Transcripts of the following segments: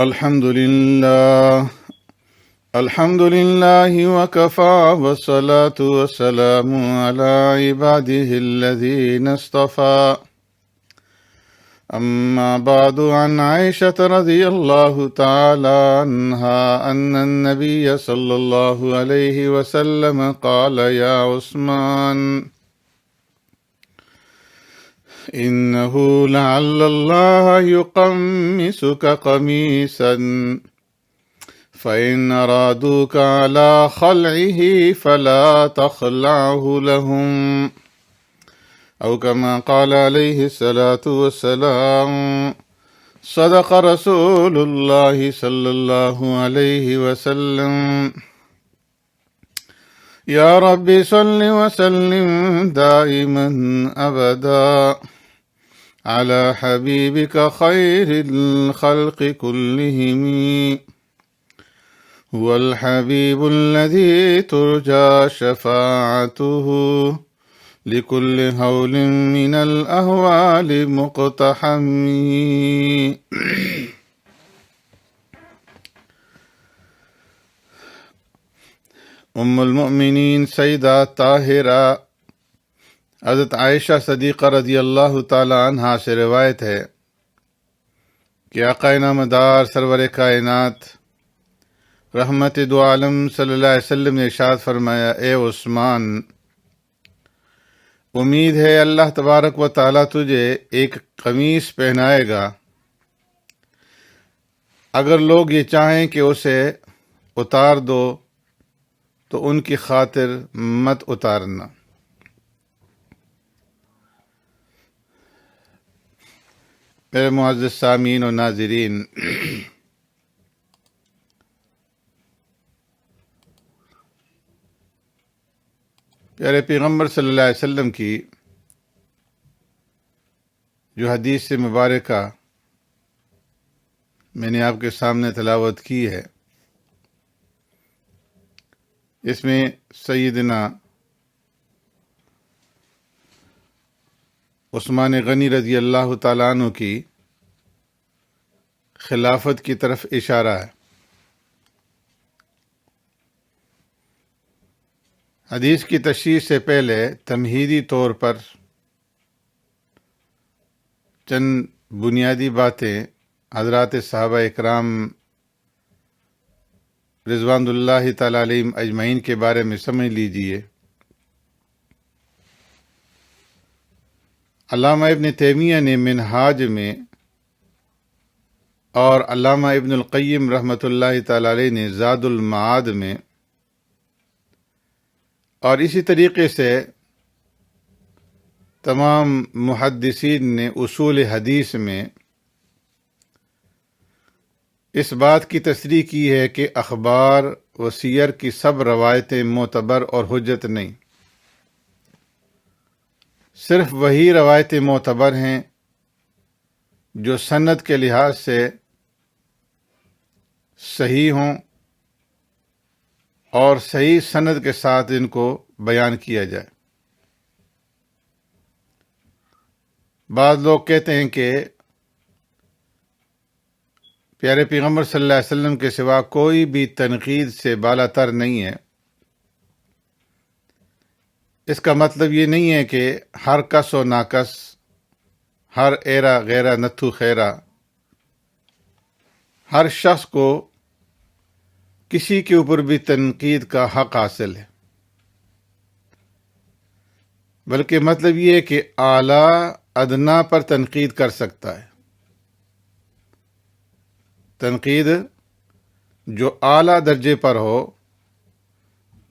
الحمد لله الحمد لله وكفى والصلاة والسلام على عباده الذين اصطفى أما بعد عن عائشة رضي الله تعالى عنها أن النبي صلى الله عليه وسلم قال يا عثمان إنه لعل الله يقمصك قميصا فإن أرادوك على خلعه فلا تخلعه لهم أو كما قال عليه الصلاة والسلام صدق رسول الله صلى الله عليه وسلم يا رب صل وسلم دائما أبدا على حبيبك خير الخلق كلهم هو الحبيب الذي ترجى شفاعته لكل هول من الأهوال مقتحم. المؤمنین سیدہ طاہرہ حضرت عائشہ صدیقہ رضی اللہ تعالی عنہا سے روایت ہے کہ آقا نامدار سرور کائنات رحمت دو عالم صلی اللہ علیہ وسلم نے ارشاد فرمایا، اے عثمان، امید ہے اللہ تبارک و تعالیٰ تجھے ایک قمیص پہنائے گا، اگر لوگ یہ چاہیں کہ اسے اتار دو تو ان کی خاطر مت اتارنا۔ میرے معزز سامعین و ناظرین، پیارے پیغمبر صلی اللہ علیہ وسلم کی جو حدیث مبارکہ میں نے آپ کے سامنے تلاوت کی ہے، اس میں سیدنا عثمان غنی رضی اللہ تعالیٰ عنہ کی خلافت کی طرف اشارہ ہے۔ حدیث کی تشریح سے پہلے تمہیدی طور پر چند بنیادی باتیں حضرات صحابہ اکرام رضوان اللہ تعالیٰ علیہم اجمعین کے بارے میں سمجھ لیجئے۔ علامہ ابن تیمیہ نے منہاج میں اور علامہ ابن القیم رحمۃ اللہ تعالیٰ علیہ نے زاد المعاد میں، اور اسی طریقے سے تمام محدثین نے اصول حدیث میں اس بات کی تصریح کی ہے کہ اخبار و سیر کی سب روایتیں معتبر اور حجت نہیں، صرف وہی روایتیں معتبر ہیں جو سند کے لحاظ سے صحیح ہوں اور صحیح سند کے ساتھ ان کو بیان کیا جائے۔ بعض لوگ کہتے ہیں کہ پیارے پیغمبر صلی اللہ علیہ وسلم کے سوا کوئی بھی تنقید سے بالا تر نہیں ہے۔ اس کا مطلب یہ نہیں ہے کہ ہر کس و ناکس، ہر ایرا غیرہ نتھو خیرہ، ہر شخص کو کسی کے اوپر بھی تنقید کا حق حاصل ہے، بلکہ مطلب یہ ہے کہ اعلیٰ ادنا پر تنقید کر سکتا ہے۔ تنقید جو اعلیٰ درجے پر ہو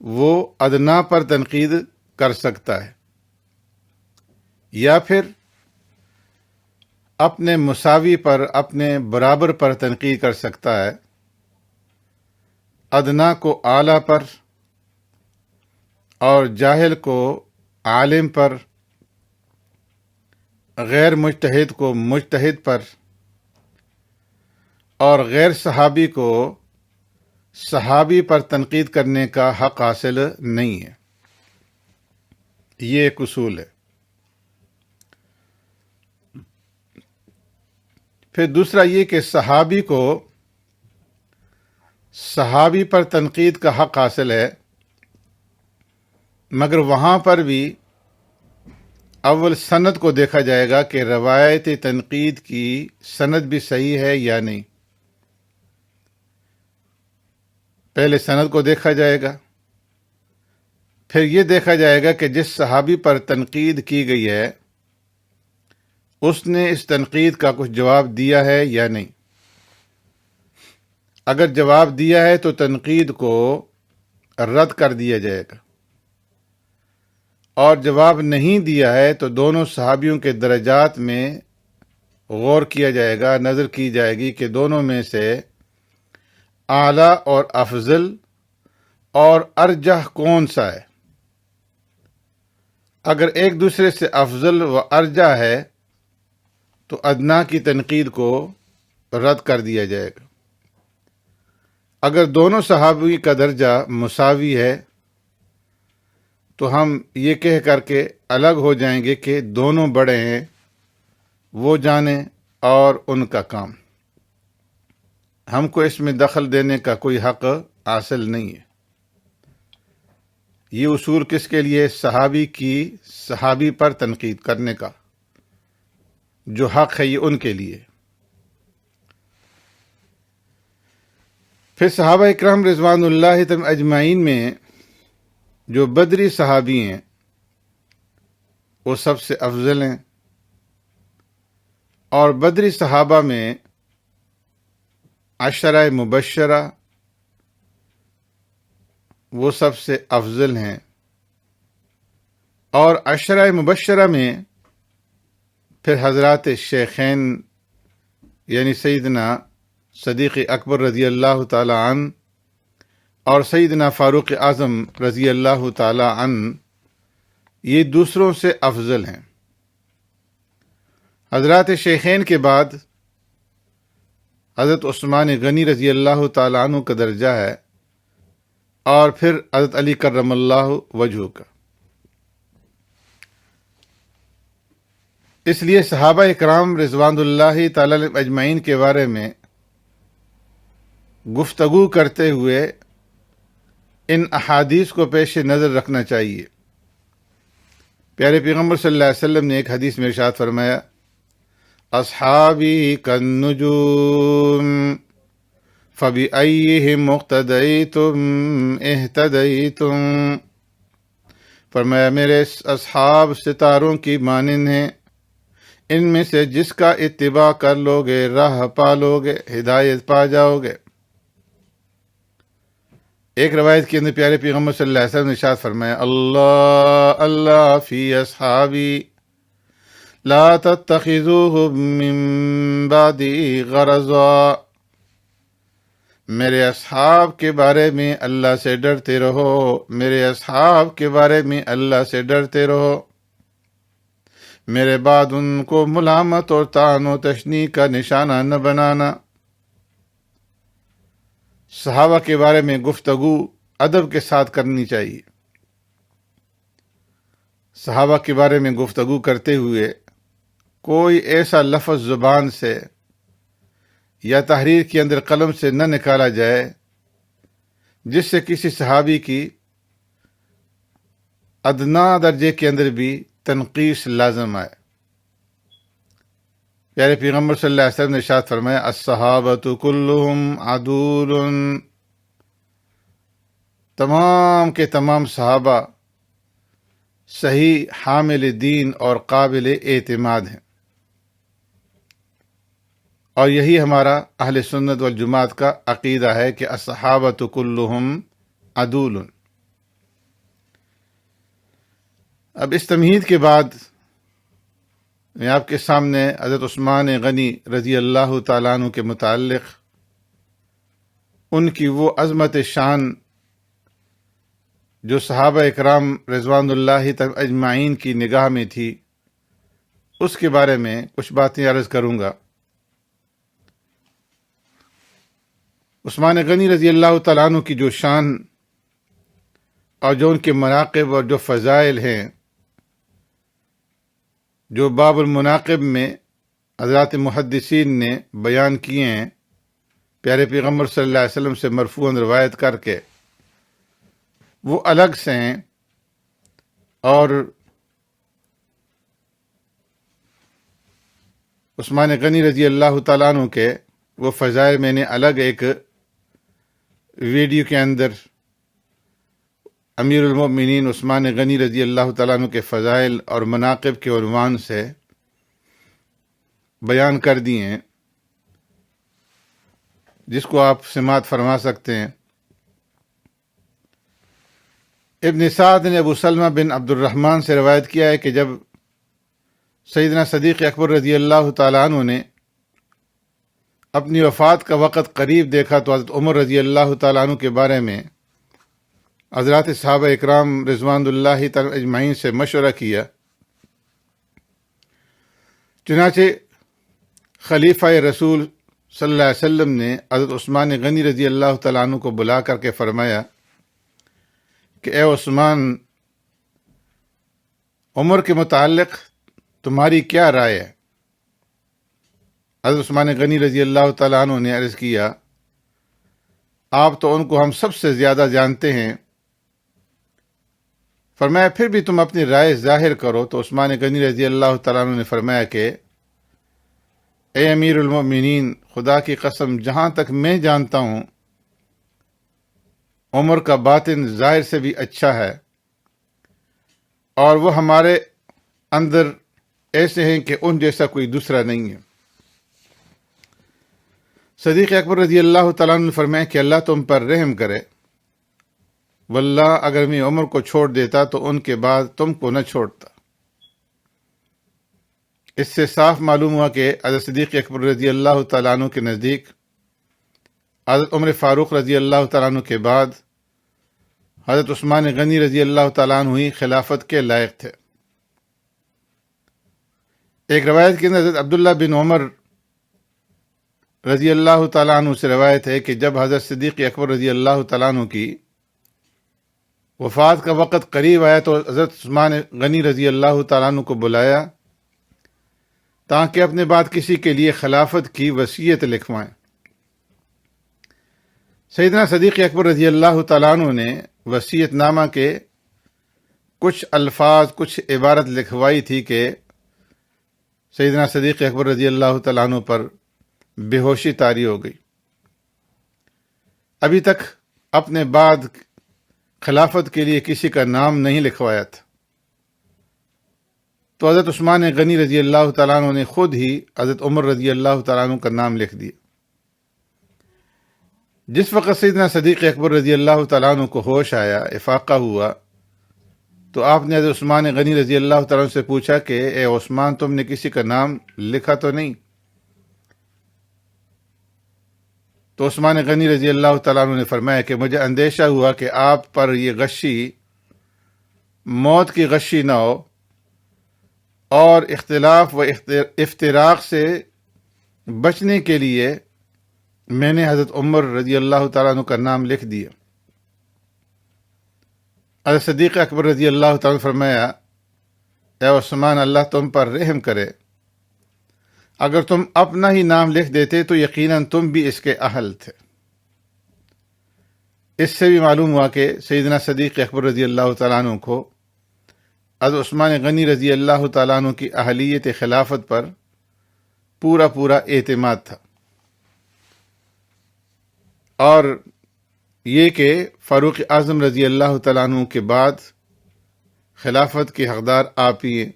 وہ ادنا پر تنقید کر سکتا ہے، یا پھر اپنے مساوی پر، اپنے برابر پر تنقید کر سکتا ہے، ادنا کو اعلیٰ پر اور جاہل کو عالم پر، غیر مجتہد کو مجتہد پر، اور غیر صحابی کو صحابی پر تنقید کرنے کا حق حاصل نہیں ہے۔ یہ ایک اصول ہے۔ پھر دوسرا یہ کہ صحابی کو صحابی پر تنقید کا حق حاصل ہے، مگر وہاں پر بھی اول سند کو دیکھا جائے گا کہ روایت تنقید کی سند بھی صحیح ہے یا نہیں۔ پہلے سند کو دیکھا جائے گا، پھر یہ دیکھا جائے گا کہ جس صحابی پر تنقید کی گئی ہے اس نے اس تنقید کا کچھ جواب دیا ہے یا نہیں۔ اگر جواب دیا ہے تو تنقید کو رد کر دیا جائے گا، اور جواب نہیں دیا ہے تو دونوں صحابیوں کے درجات میں غور کیا جائے گا، نظر کی جائے گی کہ دونوں میں سے اعلیٰ اور افضل اور ارجح کون سا ہے۔ اگر ایک دوسرے سے افضل و ارجح ہے تو ادنا کی تنقید کو رد کر دیا جائے گا۔ اگر دونوں صحابی کا درجہ مساوی ہے تو ہم یہ کہہ کر کے الگ ہو جائیں گے کہ دونوں بڑے ہیں، وہ جانیں اور ان کا کام، ہم کو اس میں دخل دینے کا کوئی حق حاصل نہیں ہے۔ یہ اصول کس کے لیے؟ صحابی پر تنقید کرنے کا جو حق ہے، یہ ان کے لیے۔ پھر صحابہ اکرام رضوان اللہ تعالی اجمعین میں جو بدری صحابی ہیں وہ سب سے افضل ہیں، اور بدری صحابہ میں عشرہ مبشرہ وہ سب سے افضل ہیں، اور عشرہ مبشرہ میں پھر حضرات شیخین یعنی سیدنا صدیق اکبر رضی اللہ تعالی عنہ اور سیدنا فاروق اعظم رضی اللہ تعالی عنہ یہ دوسروں سے افضل ہیں۔ حضرات شیخین کے بعد حضرت عثمان غنی رضی اللہ تعالی عنہ کا درجہ ہے، اور پھر حضرت علی کرم اللہ وجہہ کا۔ اس لیے صحابہ اکرام رضوان اللہ تعالی اجمعین کے بارے میں گفتگو کرتے ہوئے ان احادیث کو پیش نظر رکھنا چاہیے۔ پیارے پیغمبر صلی اللہ علیہ وسلم نے ایک حدیث میں ارشاد فرمایا، اصحابی کالنجوم فبأیہم اقتدیتم اہتدیتم۔ فرمایا میرے اصحاب ستاروں کی مانند ہیں، ان میں سے جس کا اتباع کر لو گے راہ پا لو گے، ہدایت پا جاؤ گے۔ ایک روایت کے اندر پیارے پیغمبر صلی اللہ علیہ وسلم نے ارشاد فرمایا، اللہ اللہ فی اصحابی لا تتخذوهم من بعدی غرضا۔ میرے اصحاب کے بارے میں اللہ سے ڈرتے رہو، میرے اصحاب کے بارے میں اللہ سے ڈرتے رہو، میرے بعد ان کو ملامت اور طعن و تشنیع کا نشانہ نہ بنانا۔ صحابہ کے بارے میں گفتگو ادب کے ساتھ کرنی چاہیے۔ صحابہ کے بارے میں گفتگو کرتے ہوئے کوئی ایسا لفظ زبان سے یا تحریر کے اندر قلم سے نہ نکالا جائے جس سے کسی صحابی کی ادنا درجے کے اندر بھی تنقیص لازم آئے۔ پیارے پیغمبر صلی اللہ علیہ وسلم نے ارشاد فرمایا، الصحابۃ کلہم عدول۔ تمام کے تمام صحابہ صحیح حامل دین اور قابل اعتماد ہیں، اور یہی ہمارا اہل سنت والجماعت کا عقیدہ ہے کہ الصحابۃ کلہم عدول۔ اب اس تمہید کے بعد میں آپ کے سامنے حضرت عثمان غنی رضی اللہ تعالیٰ عنہ کے متعلق ان کی وہ عظمت شان جو صحابہ اکرام رضوان اللہ تعالی اجمعین کی نگاہ میں تھی، اس کے بارے میں کچھ باتیں عرض کروں گا۔ عثمان غنی رضی اللہ تعالیٰ عنہ کی جو شان اور جو ان کے مناقب اور جو فضائل ہیں، جو باب المناقب میں حضرات محدثین نے بیان کیے ہیں، پیارے پیغمبر صلی اللہ علیہ وسلم سے مرفوعاً روایت کر کے وہ الگ سے ہیں، اور عثمان غنی رضی اللہ تعالیٰ عنہ کے وہ فضائل میں نے الگ ایک ویڈیو کے اندر امیر المؤمنین عثمان غنی رضی اللہ تعالیٰ عنہ کے فضائل اور مناقب کے عنوان سے بیان کر دیے ہیں، جس کو آپ سماعت فرما سکتے ہیں۔ ابن سعد نے ابو سلمہ بن عبد الرحمن سے روایت کیا ہے کہ جب سیدنا صدیق اکبر رضی اللہ تعالیٰ عنہ نے اپنی وفات کا وقت قریب دیکھا تو حضرت عمر رضی اللہ تعالیٰ عنہ کے بارے میں حضرات صحابہ اکرام رضوان اللہ تعالیٰ اجمعین سے مشورہ کیا۔ چنانچہ خلیفہ رسول صلی اللہ علیہ وسلم نے حضرت عثمان غنی رضی اللہ تعالیٰ عنہ کو بلا کر کے فرمایا کہ اے عثمان، عمر کے متعلق تمہاری کیا رائے ہے؟ حضرت عثمان غنی رضی اللہ تعالیٰ عنہ نے عرض کیا، آپ تو ان کو ہم سب سے زیادہ جانتے ہیں۔ فرمایا پھر بھی تم اپنی رائے ظاہر کرو۔ تو عثمان غنی رضی اللہ تعالیٰ عنہ نے فرمایا کہ اے امیر المؤمنین، خدا کی قسم جہاں تک میں جانتا ہوں عمر کا باطن ظاہر سے بھی اچھا ہے، اور وہ ہمارے اندر ایسے ہیں کہ ان جیسا کوئی دوسرا نہیں ہے۔ صدیق اکبر رضی اللہ تعالیٰ عنہ نے فرمایا کہ اللہ تم پر رحم کرے، واللہ اگر میں عمر کو چھوڑ دیتا تو ان کے بعد تم کو نہ چھوڑتا۔ اس سے صاف معلوم ہوا کہ حضرت صدیق اکبر رضی اللہ تعالیٰ عنہ کے نزدیک حضرت عمر فاروق رضی اللہ تعالیٰ عنہ کے بعد حضرت عثمان غنی رضی اللہ تعالیٰ عنہ ہی خلافت کے لائق تھے۔ ایک روایت کے اندر حضرت عبداللہ بن عمر رضی اللہ تعالیٰ عنہ سے روایت ہے کہ جب حضرت صدیق اکبر رضی اللہ تعالیٰ عنہ کی وفات کا وقت قریب آیا تو حضرت عثمان غنی رضی اللہ تعالیٰ عنہ کو بلایا تاکہ اپنے بعد کسی کے لیے خلافت کی وصیت لکھوائیں۔ سیدنا صدیق اکبر رضی اللہ تعالیٰ عنہ نے وصیت نامہ کے کچھ الفاظ، کچھ عبارت لکھوائی تھی کہ سیدنا صدیق اکبر رضی اللہ تعالیٰ عنہ پر بے ہوشی طاری ہو گئی۔ ابھی تک اپنے بعد خلافت کے لیے کسی کا نام نہیں لکھوایا تھا، تو حضرت عثمان غنی رضی اللہ تعالیٰ عنہ نے خود ہی حضرت عمر رضی اللہ تعالیٰ عنہ کا نام لکھ دیا۔ جس وقت سیدنا صدیق اکبر رضی اللہ تعالیٰ عنہ کو ہوش آیا، افاقہ ہوا، تو آپ نے حضرت عثمان غنی رضی اللہ تعالیٰ عنہ سے پوچھا کہ اے عثمان، تم نے کسی کا نام لکھا تو نہیں؟ تو عثمان غنی رضی اللہ تعالیٰ عنہ نے فرمایا کہ مجھے اندیشہ ہوا کہ آپ پر یہ غشی، موت کی غشی نہ ہو، اور اختلاف و افتراق سے بچنے کے لیے میں نے حضرت عمر رضی اللہ تعالیٰ عنہ کا نام لکھ دیا۔ حضرت صدیق اکبر رضی اللہ تعالیٰ عنہ فرمایا، اے عثمان، اللہ تم پر رحم کرے، اگر تم اپنا ہی نام لکھ دیتے تو یقیناً تم بھی اس کے اہل تھے۔ اس سے بھی معلوم ہوا کہ سیدنا صدیق اکبر رضی اللہ تعالیٰ عنہ کو حضرت عثمان غنی رضی اللہ تعالیٰ عنہ کی اہلیت خلافت پر پورا اعتماد تھا، اور یہ کہ فاروق اعظم رضی اللہ تعالیٰ عنہ کے بعد خلافت کے حقدار آپ ہی ہیں۔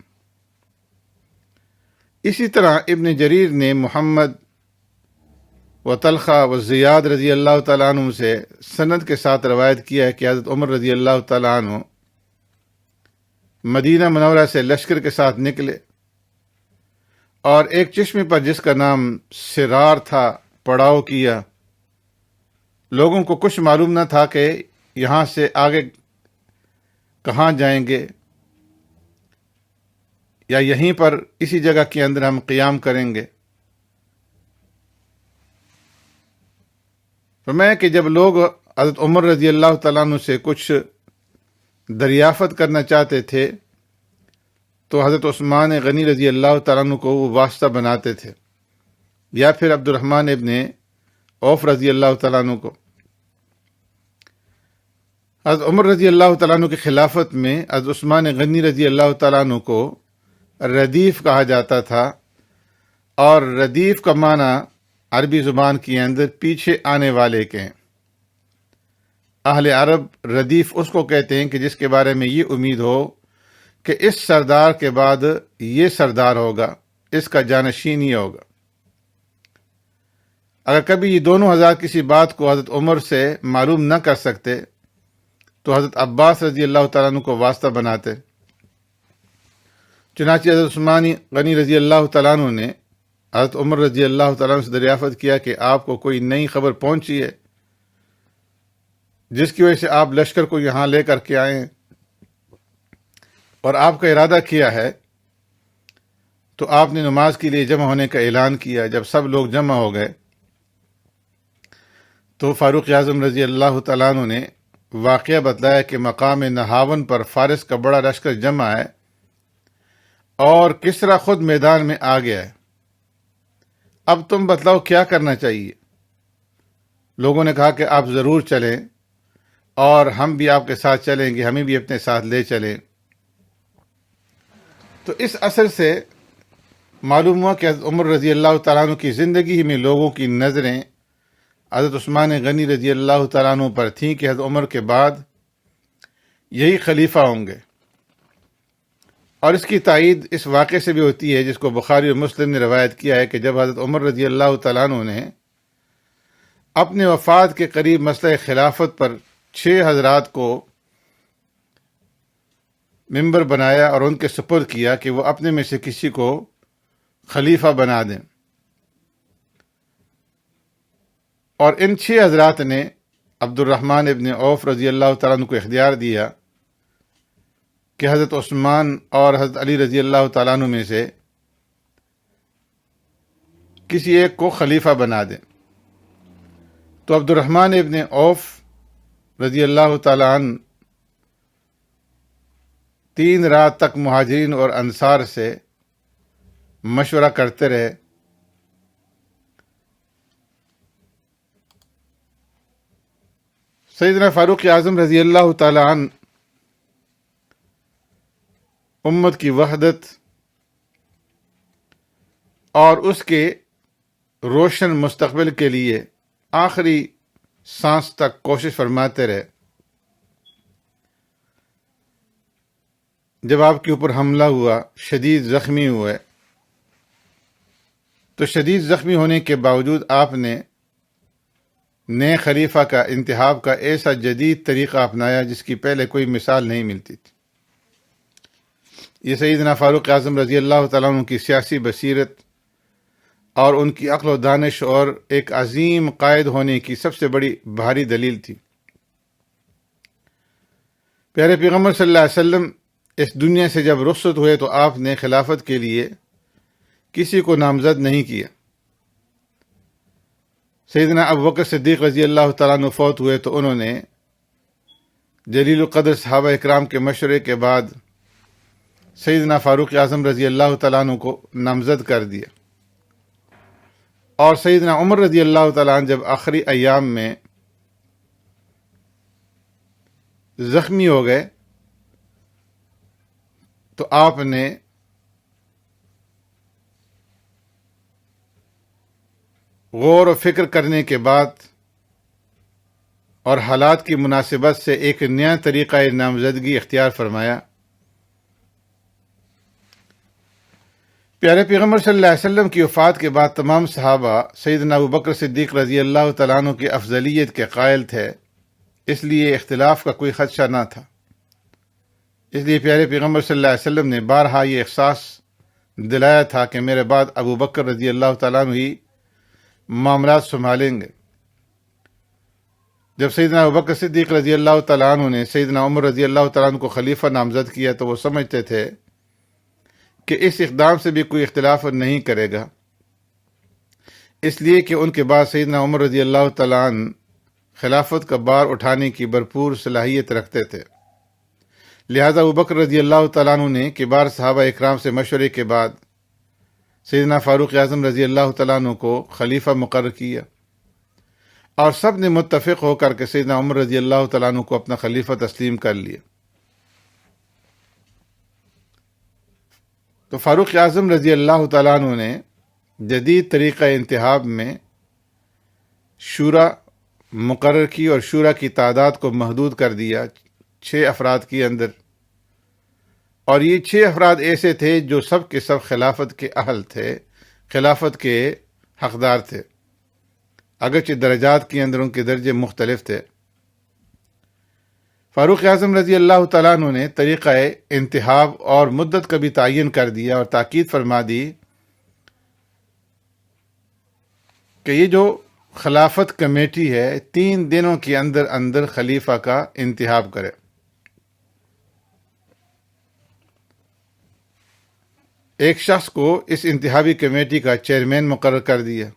اسی طرح ابن جریر نے محمد و طلحہ و زیاد رضی اللہ تعالیٰ عنہ سے سند کے ساتھ روایت کیا ہے کہ حضرت عمر رضی اللہ تعالیٰ عنہ مدینہ منورہ سے لشکر کے ساتھ نکلے، اور ایک چشمے پر جس کا نام سرار تھا پڑاؤ کیا۔ لوگوں کو کچھ معلوم نہ تھا کہ یہاں سے آگے کہاں جائیں گے، یا یہیں پر اسی جگہ کے اندر ہم قیام کریں گے۔ فرمایا کہ جب لوگ حضرت عمر رضی اللہ تعالیٰ عنہ سے کچھ دریافت کرنا چاہتے تھے تو حضرت عثمان غنی رضی اللہ تعالیٰ عنہ کو وہ واسطہ بناتے تھے، یا پھر عبد الرحمن ابن عوف رضی اللہ تعالیٰ عنہ کو۔ حضرت عمر رضی اللہ تعالیٰ عنہ کی خلافت میں حضرت عثمان غنی رضی اللہ تعالیٰ عنہ کو ردیف کہا جاتا تھا، اور ردیف کا معنی عربی زبان کے اندر پیچھے آنے والے کے ہیں۔ اہل عرب ردیف اس کو کہتے ہیں کہ جس کے بارے میں یہ امید ہو کہ اس سردار کے بعد یہ سردار ہوگا، اس کا جانشین ہی ہوگا۔ اگر کبھی یہ دونوں حضرات کسی بات کو حضرت عمر سے معلوم نہ کر سکتے تو حضرت عباس رضی اللہ تعالیٰ عنہ کو واسطہ بناتے۔ چنانچہ حضرت عثمان غنی رضی اللہ تعالیٰ عنہ نے حضرت عمر رضی اللہ تعالیٰ عنہ سے دریافت کیا کہ آپ کو کوئی نئی خبر پہنچی ہے جس کی وجہ سے آپ لشکر کو یہاں لے کر کے آئے ہیں، اور آپ کا ارادہ کیا ہے؟ تو آپ نے نماز کے لیے جمع ہونے کا اعلان کیا۔ جب سب لوگ جمع ہو گئے تو فاروق اعظم رضی اللہ تعالیٰ عنہ نے واقعہ بتلایا کہ مقام نہاون پر فارس کا بڑا لشکر جمع ہے اور کسریٰ خود میدان میں آ گیا ہے، اب تم بتلاؤ کیا کرنا چاہیے؟ لوگوں نے کہا کہ آپ ضرور چلیں اور ہم بھی آپ کے ساتھ چلیں گے، ہمیں بھی اپنے ساتھ لے چلیں۔ تو اس اثر سے معلوم ہوا کہ حضرت عمر رضی اللہ تعالیٰ عنہ کی زندگی میں لوگوں کی نظریں حضرت عثمان غنی رضی اللہ تعالیٰ عنہ پر تھیں کہ حضرت عمر کے بعد یہی خلیفہ ہوں گے، اور اس کی تائید اس واقعے سے بھی ہوتی ہے جس کو بخاری اور مسلم نے روایت کیا ہے کہ جب حضرت عمر رضی اللہ تعالیٰ عنہ نے اپنے وفات کے قریب مسئلہ خلافت پر 6 حضرات کو ممبر بنایا اور ان کے سپرد کیا کہ وہ اپنے میں سے کسی کو خلیفہ بنا دیں، اور ان 6 حضرات نے عبد الرحمن ابن عوف رضی اللہ تعالیٰ عنہ کو اختیار دیا کہ حضرت عثمان اور حضرت علی رضی اللہ تعالیٰ عنہ میں سے کسی ایک کو خلیفہ بنا دیں۔ تو عبد الرحمن ابن عوف رضی اللہ تعالیٰ عنہ 3 رات تک مہاجرین اور انصار سے مشورہ کرتے رہے۔ سیدنا فاروق اعظم رضی اللہ تعالیٰ عنہ امت کی وحدت اور اس کے روشن مستقبل کے لیے آخری سانس تک کوشش فرماتے رہے۔ جب آپ کے اوپر حملہ ہوا، شدید زخمی ہوئے، تو شدید زخمی ہونے کے باوجود آپ نے نئے خلیفہ کا انتخاب کا ایسا جدید طریقہ اپنایا جس کی پہلے کوئی مثال نہیں ملتی تھی۔ یہ سیدنا فاروق اعظم رضی اللہ تعالیٰ عنہ کی سیاسی بصیرت اور ان کی عقل و دانش اور ایک عظیم قائد ہونے کی سب سے بڑی بھاری دلیل تھی۔ پیارے پیغمبر صلی اللہ علیہ وسلم اس دنیا سے جب رخصت ہوئے تو آپ نے خلافت کے لیے کسی کو نامزد نہیں کیا۔ سیدنا ابوبکر صدیق رضی اللہ تعالیٰ عنہ فوت ہوئے تو انہوں نے جلیل القدر صحابہ اکرام کے مشورے کے بعد سیدنا فاروق اعظم رضی اللہ تعالیٰ عنہ کو نامزد کر دیا، اور سیدنا عمر رضی اللہ تعالیٰ عنہ جب آخری ایام میں زخمی ہو گئے تو آپ نے غور و فکر کرنے کے بعد اور حالات کی مناسبت سے ایک نیا طریقہ نامزدگی اختیار فرمایا۔ پیارے پیغمبر صلی اللہ علیہ وسلم کی وفات کے بعد تمام صحابہ سیدنا ابوبکر صدیق رضی اللہ تعالیٰ عنہ کی افضلیت کے قائل تھے، اس لیے اختلاف کا کوئی خدشہ نہ تھا۔ اس لیے پیارے پیغمبر صلی اللہ علیہ وسلم نے بارہا یہ احساس دلایا تھا کہ میرے بعد ابوبکر رضی اللہ تعالیٰ عنہ ہی معاملات سنبھالیں گے۔ جب سیدنا ابوبکر صدیق رضی اللہ تعالیٰ عنہ نے سیدنا عمر رضی اللہ تعالیٰ عنہ کو خلیفہ نامزد کیا تو وہ سمجھتے تھے کہ اس اقدام سے بھی کوئی اختلاف نہیں کرے گا، اس لیے کہ ان کے بعد سیدنا عمر رضی اللہ تعالیٰ عنہ خلافت کا بار اٹھانے کی بھرپور صلاحیت رکھتے تھے۔ لہذا ابوبکر رضی اللہ تعالیٰ عنہ نے کبار صحابہ اکرام سے مشورے کے بعد سیدنا فاروق اعظم رضی اللہ تعالیٰ عنہ کو خلیفہ مقرر کیا، اور سب نے متفق ہو کر کے سیدنا عمر رضی اللہ تعالیٰ عنہ کو اپنا خلیفہ تسلیم کر لیا۔ تو فاروق اعظم رضی اللہ تعالیٰ عنہ نے جدید طریقہ انتخاب میں شورا مقرر کی اور شورا کی تعداد کو محدود کر دیا 6 افراد کے اندر، اور یہ 6 افراد ایسے تھے جو سب کے سب خلافت کے اہل تھے، خلافت کے حقدار تھے، اگرچہ درجات کے اندر ان کے درجے مختلف تھے۔ فاروق اعظم رضی اللہ تعالیٰ عنہ نے طریقہ انتخاب اور مدت کا بھی تعین کر دیا اور تاکید فرما دی کہ یہ جو خلافت کمیٹی ہے 3 دنوں کے اندر اندر خلیفہ کا انتخاب کرے۔ ایک شخص کو اس انتخابی کمیٹی کا چیئرمین مقرر کر دیا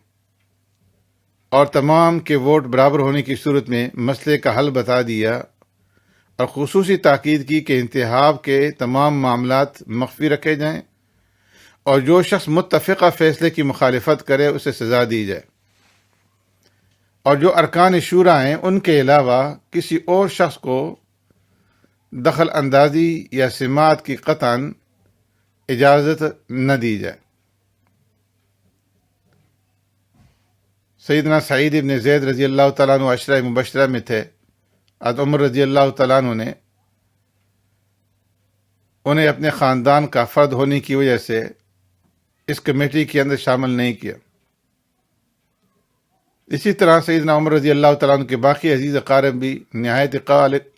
اور تمام کے ووٹ برابر ہونے کی صورت میں مسئلے کا حل بتا دیا، اور خصوصی تاکید کی کہ انتخاب کے تمام معاملات مخفی رکھے جائیں اور جو شخص متفقہ فیصلے کی مخالفت کرے اسے سزا دی جائے، اور جو ارکان شورا ہیں ان کے علاوہ کسی اور شخص کو دخل اندازی یا سماعت کی قطعاً اجازت نہ دی جائے۔ سیدنا سعید ابن زید رضی اللہ تعالیٰ عنہ عشرہ مبشرہ میں تھے۔ حضرت عمر رضی اللہ تعالیٰ عنہ نے انہیں اپنے خاندان کا فرد ہونے کی وجہ سے اس کمیٹی کے اندر شامل نہیں کیا۔ اسی طرح سیدنا عمر رضی اللہ تعالیٰ عنہ کے باقی عزیز اقارب بھی نہایت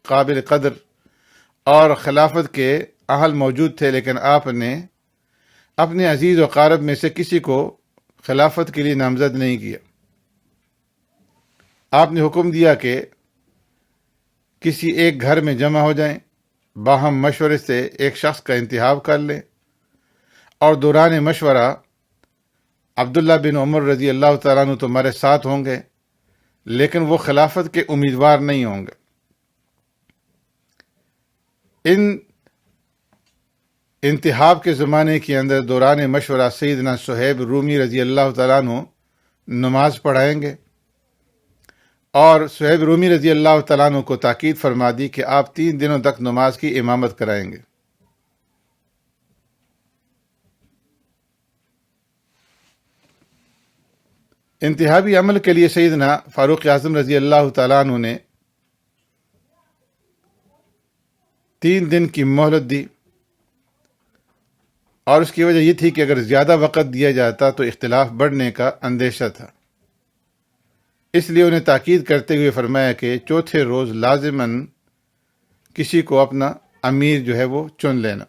قابل قدر اور خلافت کے اہل موجود تھے، لیکن آپ نے اپنے عزیز و اقارب میں سے کسی کو خلافت کے لیے نامزد نہیں کیا۔ آپ نے حکم دیا کہ کسی ایک گھر میں جمع ہو جائیں، باہم مشورے سے ایک شخص کا انتخاب کر لیں، اور دوران مشورہ عبداللہ بن عمر رضی اللہ تعالیٰ عنہ تمہارے ساتھ ہوں گے، لیکن وہ خلافت کے امیدوار نہیں ہوں گے۔ ان انتخاب کے زمانے کے اندر دوران مشورہ سیدنا صہیب رومی رضی اللہ تعالیٰ عنہ نماز پڑھائیں گے، اور صہیب رومی رضی اللہ تعالیٰ عنہ کو تاکید فرما دی کہ آپ 3 دنوں تک نماز کی امامت کرائیں گے۔ انتخابی عمل کے لیے سیدنا فاروق اعظم رضی اللہ تعالیٰ عنہ نے 3 دن کی مہلت دی، اور اس کی وجہ یہ تھی کہ اگر زیادہ وقت دیا جاتا تو اختلاف بڑھنے کا اندیشہ تھا۔ اس لیے انہیں تاکید کرتے ہوئے فرمایا کہ چوتھے روز لازماً کسی کو اپنا امیر جو ہے وہ چن لینا۔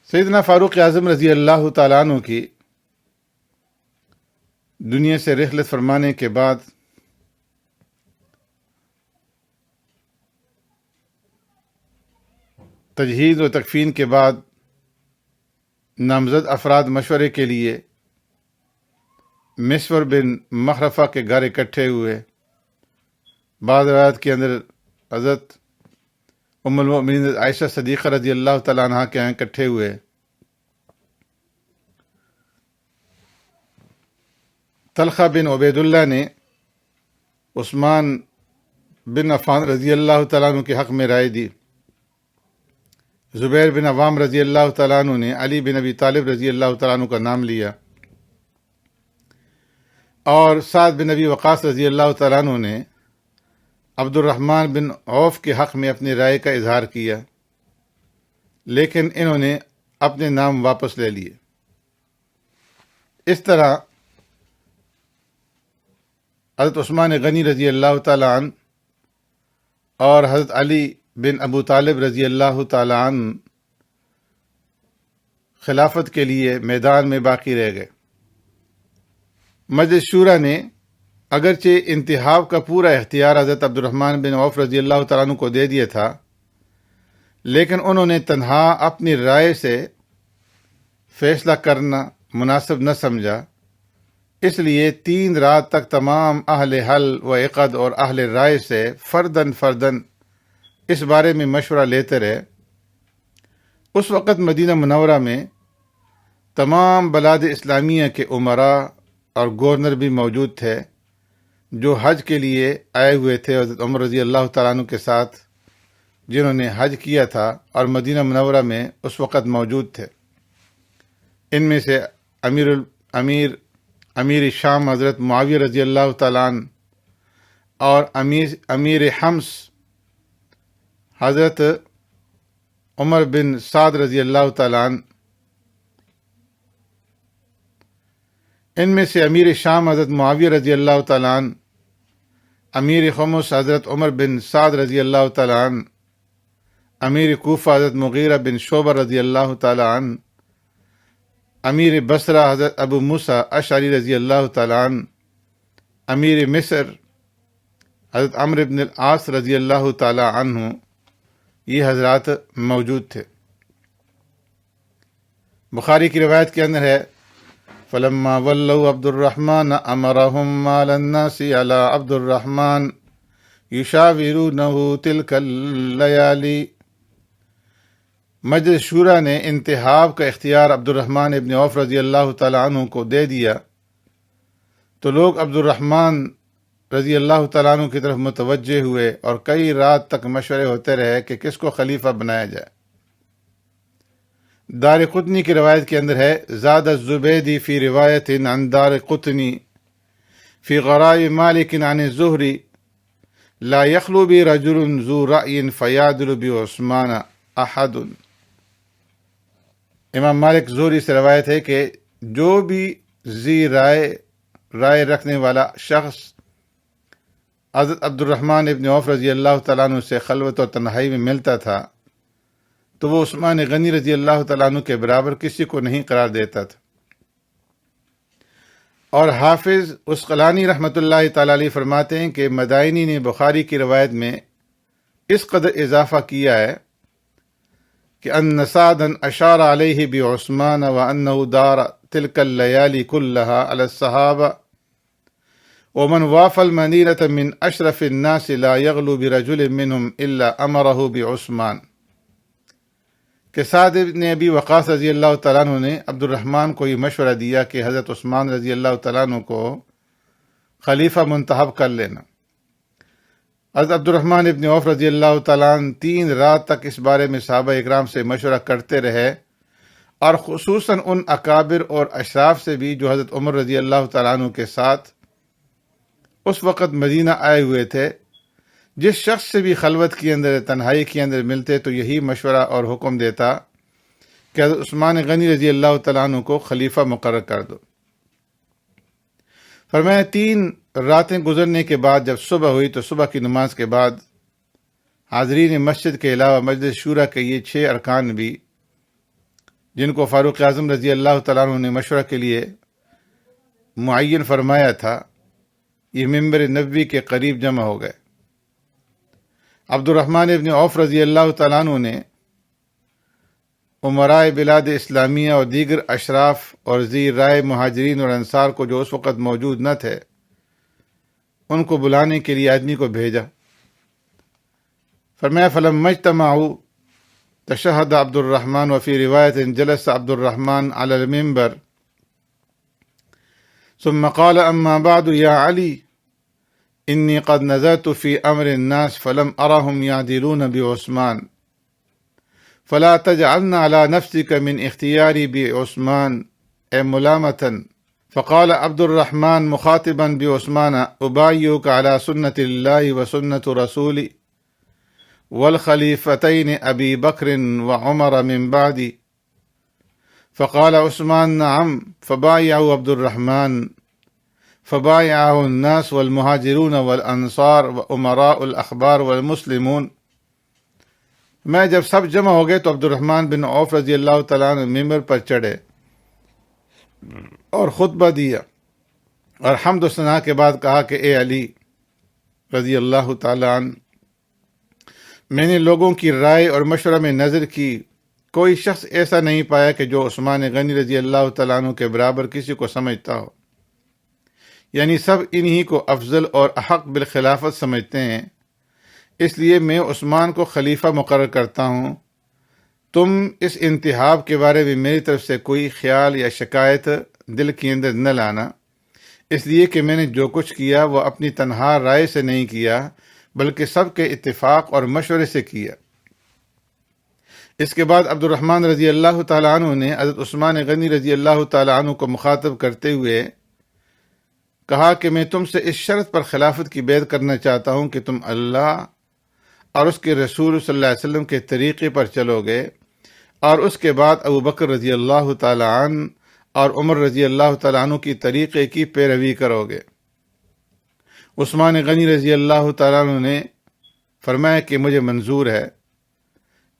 سیدنا فاروق اعظم رضی اللہ تعالیٰ عنہ کی دنیا سے رحلت فرمانے کے بعد تجہیز و تکفین کے بعد نامزد افراد مشورے کے لیے مسور بن مخرفہ کے گھر اکٹھے ہوئے۔ بعض روایات کے اندر حضرت ام المؤمنین عائشہ صدیقہ رضی اللہ تعالیٰ عنہ کے یہاں اکٹھے ہوئے۔ طلحہ بن عبید اللہ نے عثمان بن عفان رضی اللہ تعالیٰ عنہ کے حق میں رائے دی۔ زبیر بن عوام رضی اللہ تعالیٰ عنہ نے علی بن ابی طالب رضی اللہ تعالیٰ عنہ کا نام لیا، اور سعد بن ابی وقاص رضی اللہ تعالیٰ عنہ نے عبد الرحمن بن عوف کے حق میں اپنی رائے کا اظہار کیا، لیکن انہوں نے اپنے نام واپس لے لیے۔ اس طرح حضرت عثمان غنی رضی اللہ تعالیٰ عنہ اور حضرت علی بن ابو طالب رضی اللہ تعالیٰ عنہ خلافت کے لیے میدان میں باقی رہ گئے۔ مجلس شورا نے اگرچہ انتخاب کا پورا اختیار حضرت عبد الرحمن بن عوف رضی اللہ تعالیٰ عنہ کو دے دیا تھا، لیکن انہوں نے تنہا اپنی رائے سے فیصلہ کرنا مناسب نہ سمجھا، اس لیے 3 رات تک تمام اہل حل و عقد اور اہل رائے سے فرداً اس بارے میں مشورہ لیتے رہے۔ اس وقت مدینہ منورہ میں تمام بلاد اسلامیہ کے امراء اور گورنر بھی موجود تھے، جو حج کے لیے آئے ہوئے تھے حضرت عمر رضی اللہ تعالیٰ عنہ کے ساتھ، جنہوں نے حج کیا تھا اور مدینہ منورہ میں اس وقت موجود تھے۔ ان میں سے امیر شام حضرت معاویہ رضی اللہ تعالیٰ عنہ اور امیر حمص حضرت عمر بن سعد رضی اللہ تعالیٰ عنہ۔ ان میں سے امیر شام حضرت معاویہ رضی اللہ تعالیٰ عنہ، امیر حمص حضرت عمر بن سعد رضی اللہ تعالیٰ عنہ، امیر کوفہ حضرت مغیرہ بن شعبہ رضی اللہ تعالیٰ عنہ، امیر بصرہ حضرت ابو موسیٰ اشعری رضی اللہ تعالیٰ عنہ، امیر مصر حضرت عمرو بن العاص رضی اللہ تعالیٰ عنہ، یہ حضرات موجود تھے۔ بخاری کی روایت کے اندر ہے فلما ولوا عبد الرحمن امرهم على الناس على عبد الرحمن يشاورونه تلك الليالي۔ مجلس شورا نے انتخاب کا اختیار عبد الرحمن ابن عوف رضی اللہ تعالیٰ عنہ کو دے دیا تو لوگ عبد الرحمن رضی اللہ تعالیٰ عنہ کی طرف متوجہ ہوئے اور کئی رات تک مشورے ہوتے رہے کہ کس کو خلیفہ بنایا جائے۔ دار قطنی کی روایت کے اندر ہے زاد الزبیدی فی روایت عن دار قطنی فی غرائب مالک عن الزہری لا یخلو بی رجل ذو رأی فیعدل بعثمان احد۔ امام مالک زہری سے روایت ہے کہ جو بھی ذی رائے رکھنے والا شخص حضرت عبد الرحمن ابن عوف رضی اللہ تعالیٰ عنہ سے خلوت اور تنہائی میں ملتا تھا تو وہ عثمان غنی رضی اللہ تعالیٰ عنہ کے برابر کسی کو نہیں قرار دیتا تھا۔ اور حافظ عسقلانی رحمۃ اللہ تعالیٰ علیہ فرماتے ہیں کہ مدائنی نے بخاری کی روایت میں اس قدر اضافہ کیا ہے کہ ان سعدا اشار علیہ بعثمان وانہ دار تلک اللیالی کلہا علی الصحابہ ومن واف المدینۃ من اشرف الناس لا یغلو برجل منہم الا امرہ بعثمان، کہ سعد بن ابی وقاص رضی اللہ تعالیٰ عنہ نے عبد الرحمن کو یہ مشورہ دیا کہ حضرت عثمان رضی اللہ تعالیٰ عنہ کو خلیفہ منتخب کر لینا۔ حضرت عبد الرحمن ابن عوف رضی اللہ تعالیٰ عنہ 3 رات تک اس بارے میں صحابہ اکرام سے مشورہ کرتے رہے، اور خصوصاً ان اکابر اور اشراف سے بھی جو حضرت عمر رضی اللہ تعالیٰ عنہ کے ساتھ اس وقت مدینہ آئے ہوئے تھے۔ جس شخص سے بھی خلوت کے اندر تنہائی کے اندر ملتے تو یہی مشورہ اور حکم دیتا کہ حضرت عثمان غنی رضی اللہ تعالیٰ عنہ کو خلیفہ مقرر کر دو۔ فرمایا 3 راتیں گزرنے کے بعد جب صبح ہوئی تو صبح کی نماز کے بعد حاضرین مسجد کے علاوہ مجلس شورا کے یہ 6 ارکان بھی، جن کو فاروق اعظم رضی اللہ تعالیٰ عنہ نے مشورہ کے لیے معین فرمایا تھا، یہ منبر نبوی کے قریب جمع ہو گئے۔ عبد الرحمن ابن عوف رضی اللہ تعالیٰ عنہ نے امرائے بلاد اسلامیہ اور دیگر اشراف اور ذی رائے مہاجرین اور انصار کو جو اس وقت موجود نہ تھے ان کو بلانے کے لیے آدمی کو بھیجا۔ فرمایا فلما اجتمعوا تشہد عبد الرحمن وفی روایت جلس عبد الرحمن علی المنبر ثم قال اما بعد یا علی انی قد نظرت فی امر الناس فلم ارہم یعدلون بعثمان فلا تجعلنا على نفسك من اختیاری بعثمان اے ملامتا۔ فقال عبد الرحمن مخاطبا بعثمان ابایعک على سنت اللہ وسنت رسولی والخلیفتین ابی بکر وعمر من بعدی۔ فقال عثمان نعم، فبايعوا عبد الرحمن فبايعه الناس والمهاجرون والانصار وامراء الاخبار والمسلمون۔ میں جب سب جمع ہو گئے تو عبد الرحمن بن عوف رضی اللہ تعالیٰ عنہ ممبر پر چڑھے اور خطبہ دیا اور حمد و ثنا کے بعد کہا کہ اے علی رضی اللہ تعالیٰ عنہ، میں نے لوگوں کی رائے اور مشورہ میں نظر کی، کوئی شخص ایسا نہیں پایا کہ جو عثمان غنی رضی اللہ تعالیٰ عنہ کے برابر کسی کو سمجھتا ہو، یعنی سب انہی کو افضل اور احق بالخلافت سمجھتے ہیں، اس لیے میں عثمان کو خلیفہ مقرر کرتا ہوں۔ تم اس انتخاب کے بارے میں میری طرف سے کوئی خیال یا شکایت دل کے اندر نہ لانا، اس لیے کہ میں نے جو کچھ کیا وہ اپنی تنہا رائے سے نہیں کیا بلکہ سب کے اتفاق اور مشورے سے کیا۔ اس کے بعد عبد الرحمن رضی اللہ تعالیٰ عنہ نے حضرت عثمان غنی رضی اللہ تعالیٰ عنہ کو مخاطب کرتے ہوئے کہا کہ میں تم سے اس شرط پر خلافت کی بیعت کرنا چاہتا ہوں کہ تم اللہ اور اس کے رسول صلی اللہ علیہ وسلم کے طریقے پر چلو گے، اور اس کے بعد ابو بکر رضی اللہ تعالیٰ عنہ اور عمر رضی اللہ تعالیٰ عنہ کی طریقے کی پیروی کرو گے۔ عثمان غنی رضی اللہ تعالیٰ عنہ نے فرمایا کہ مجھے منظور ہے۔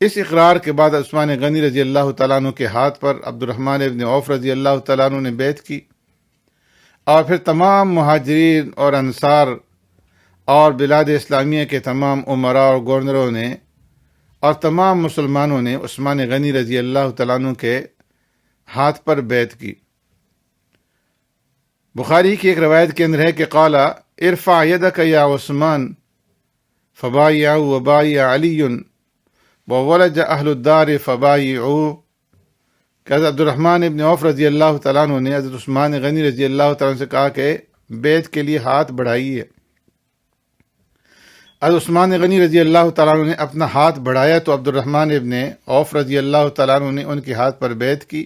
اس اقرار کے بعد عثمان غنی رضی اللہ تعالیٰ عنہ کے ہاتھ پر عبد الرحمن ابن عوف رضی اللہ تعالیٰ عنہ نے بیعت کی، اور پھر تمام مہاجرین اور انصار اور بلاد اسلامیہ کے تمام امراء اور گورنروں نے اور تمام مسلمانوں نے عثمان غنی رضی اللہ تعالیٰ عنہ کے ہاتھ پر بیعت کی۔ بخاری کی ایک روایت کے اندر ہے کہ قال ارفع یدک یا عثمان فبایع وبایع علی وولج اہل الدار فبایعوا، کہ حضرت عبد الرحمن ابن عوف رضی اللہ تعالیٰ عنہ نے حضرت عثمان غنی رضی اللہ تعالیٰ عنہ سے کہا کہ بیعت کے لیے ہاتھ بڑھائیے۔ حضرت عثمان غنی رضی اللہ تعالیٰ عنہ نے اپنا ہاتھ بڑھایا تو عبد الرحمن ابن عوف رضی اللہ تعالیٰ عنہ نے ان کے ہاتھ پر بیعت کی۔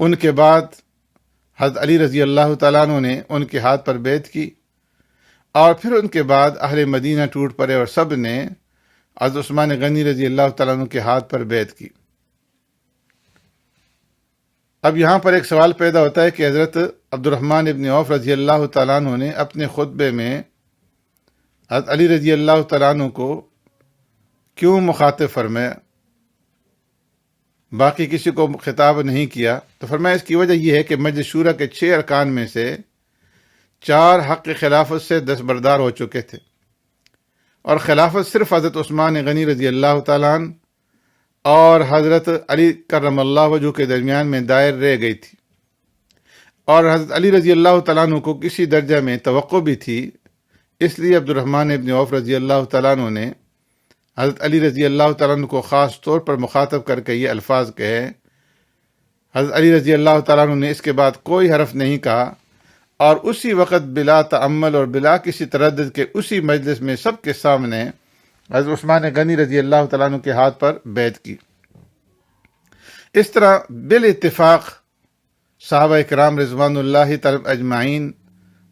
ان کے بعد حضرت علی رضی اللہ تعالیٰ عنہ نے ان کے ہاتھ پر بیعت کی، اور پھر ان کے بعد اہل مدینہ ٹوٹ پڑے اور سب نے حضرت عثمان غنی رضی اللہ تعالیٰ عنہ کے ہاتھ پر بیعت کی۔ اب یہاں پر ایک سوال پیدا ہوتا ہے کہ حضرت عبد الرحمن ابن عوف رضی اللہ تعالیٰ عنہ نے اپنے خطبے میں حضرت علی رضی اللہ تعالیٰ عنہ کو کیوں مخاطب فرمایا، باقی کسی کو خطاب نہیں کیا؟ تو فرمایا اس کی وجہ یہ ہے کہ مجلس شورا کے 6 ارکان میں سے 4 حق خلافت سے دستبردار ہو چکے تھے، اور خلافت صرف حضرت عثمان غنی رضی اللہ تعالیٰ عنہ اور حضرت علی کرم اللہ وجہ کے درمیان میں دائر رہ گئی تھی، اور حضرت علی رضی اللہ تعالیٰ عنہ کو کسی درجہ میں توقع بھی تھی۔ اس لیے عبد الرحمن ابن عوف رضی اللہ تعالیٰ عنہ نے حضرت علی رضی اللہ تعالیٰ عنہ کو خاص طور پر مخاطب کر کے یہ الفاظ کہے۔ حضرت علی رضی اللہ تعالیٰ عنہ نے اس کے بعد کوئی حرف نہیں کہا، اور اسی وقت بلا تعمل اور بلا کسی تردد کے اسی مجلس میں سب کے سامنے حضرت عثمان غنی رضی اللہ تعالیٰ عنہ کے ہاتھ پر بیعت کی۔ اس طرح بالاتفاق صحابہ کرام رضوان اللہ تعالی اجمعین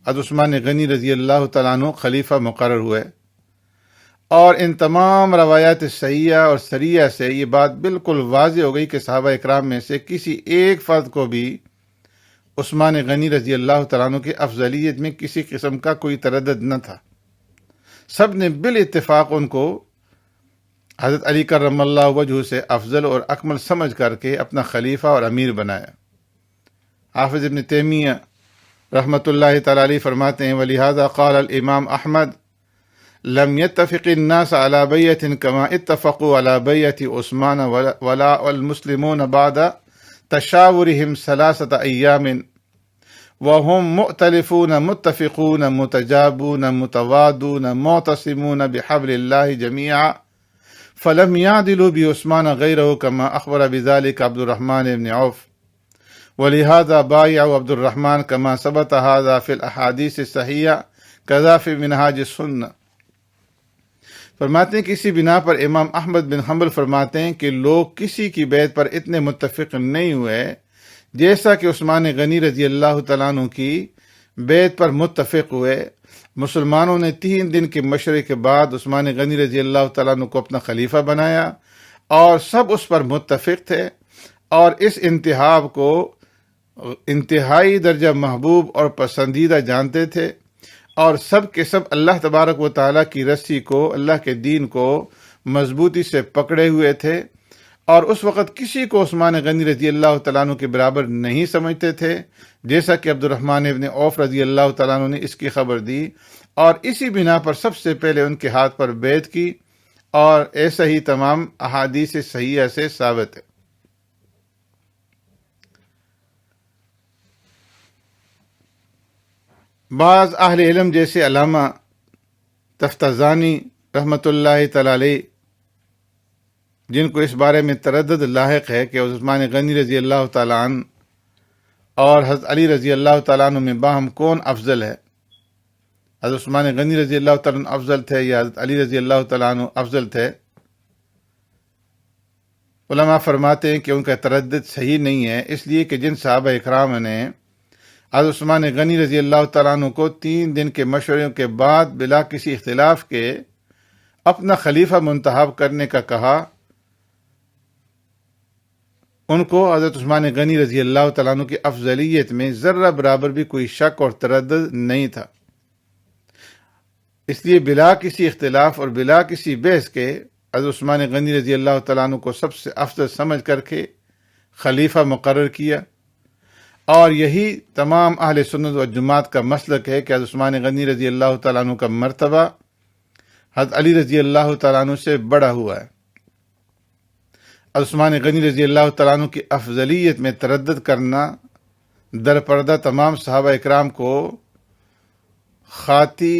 حضرت عثمان غنی رضی اللہ تعالیٰ عنہ خلیفہ مقرر ہوئے، اور ان تمام روایات صحیحہ اور سریہ سے یہ بات بالکل واضح ہو گئی کہ صحابہ اکرام میں سے کسی ایک فرد کو بھی عثمان غنی رضی اللہ تعالیٰ عنہ کی افضلیت میں کسی قسم کا کوئی تردد نہ تھا۔ سب نے بالاتفاق ان کو حضرت علی کرم اللہ وجہ سے افضل اور اکمل سمجھ کر کے اپنا خلیفہ اور امیر بنایا۔ حافظ ابن تیمیہ رحمۃ اللہ تعالی علیہ فرماتے ہیں وَلِهَذَا قال الامام احمد لم يتفق الناس على بیعة كما اتفقوا على بیعة عثمان ولا المسلمون بعد تشاورهم 3 ایام وهم مؤتلفون متفقون متجابون متوادون معتصمون بحبل الله جميعا فلم يعدلوا بعثمان غيره كما أخبر بذلك عبد الرحمن بن عوف ولهذا بايع عبد الرحمن كما ثبت هذا في الأحاديث الصحيحة كذا في منهاج السنة۔ فرماتے ہیں کسی بنا پر امام احمد بن حنبل فرماتے ہیں کہ لوگ کسی کی بیعت پر اتنے متفق نہیں ہوئے جیسا کہ عثمان غنی رضی اللہ تعالیٰ عنہ کی بیعت پر متفق ہوئے۔ مسلمانوں نے 3 دن کے مشورے کے بعد عثمان غنی رضی اللہ تعالیٰ عنہ کو اپنا خلیفہ بنایا، اور سب اس پر متفق تھے، اور اس انتخاب کو انتہائی درجہ محبوب اور پسندیدہ جانتے تھے، اور سب کے سب اللہ تبارک و تعالیٰ کی رسی کو، اللہ کے دین کو مضبوطی سے پکڑے ہوئے تھے، اور اس وقت کسی کو عثمان غنی رضی اللہ تعالیٰ عنہ کے برابر نہیں سمجھتے تھے، جیسا کہ عبد الرحمن ابن عوف رضی اللہ تعالیٰ عنہ نے اس کی خبر دی، اور اسی بنا پر سب سے پہلے ان کے ہاتھ پر بیعت کی، اور ایسا ہی تمام احادیث صحیحہ سے ثابت ہے۔ بعض اہل علم جیسے علامہ تفتزانی رحمۃ اللہ تعالی علیہ، جن کو اس بارے میں تردد لاحق ہے کہ عثمان غنی رضی اللہ تعالیٰ عنہ اور حضرت علی رضی اللہ تعالیٰ عنہ میں باہم کون افضل ہے؟ حضرت عثمان غنی رضی اللہ تعالیٰ عنہ افضل تھے یا حضرت علی رضی اللہ تعالیٰ عنہ افضل تھے؟ علماء فرماتے ہیں کہ ان کا تردد صحیح نہیں ہے، اس لیے کہ جن صحابہ اکرام نے حضرت عثمان غنی رضی اللہ تعالیٰ عنہ کو 3 دن کے مشوروں کے بعد بلا کسی اختلاف کے اپنا خلیفہ منتخب کرنے کا کہا، ان کو حضرت عثمان غنی رضی اللہ تعالیٰ عنہ کی افضلیت میں ذرہ برابر بھی کوئی شک اور تردد نہیں تھا۔ اس لیے بلا کسی اختلاف اور بلا کسی بحث کے حضرت عثمان غنی رضی اللہ تعالیٰ عنہ کو سب سے افضل سمجھ کر کے خلیفہ مقرر کیا، اور یہی تمام اہل سنت و جماعت کا مسلک ہے کہ حضرت عثمان غنی رضی اللہ تعالیٰ عنہ کا مرتبہ حضرت علی رضی اللہ تعالیٰ عنہ سے بڑا ہوا ہے۔ حضرت عثمان غنی رضی اللہ تعالیٰ عنہ کی افضلیت میں تردد کرنا در پردہ تمام صحابہ اکرام کو خاطی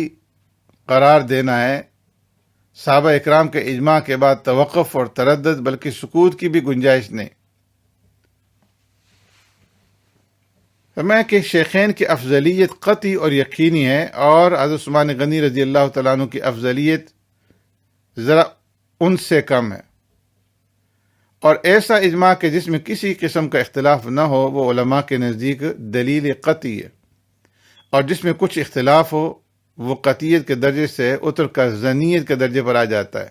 قرار دینا ہے۔ صحابہ اکرام کے اجماع کے بعد توقف اور تردد بلکہ سکوت کی بھی گنجائش نہیں۔ فرمایا کہ شیخین کی افضلیت قطعی اور یقینی ہے، اور حضرت عثمان غنی رضی اللہ تعالیٰ عنہ کی افضلیت ذرا ان سے کم ہے، اور ایسا اجماع کہ جس میں کسی قسم کا اختلاف نہ ہو وہ علماء کے نزدیک دلیل قطعی ہے، اور جس میں کچھ اختلاف ہو وہ قطعیت کے درجے سے اتر کر ظنیت کے درجے پر آ جاتا ہے۔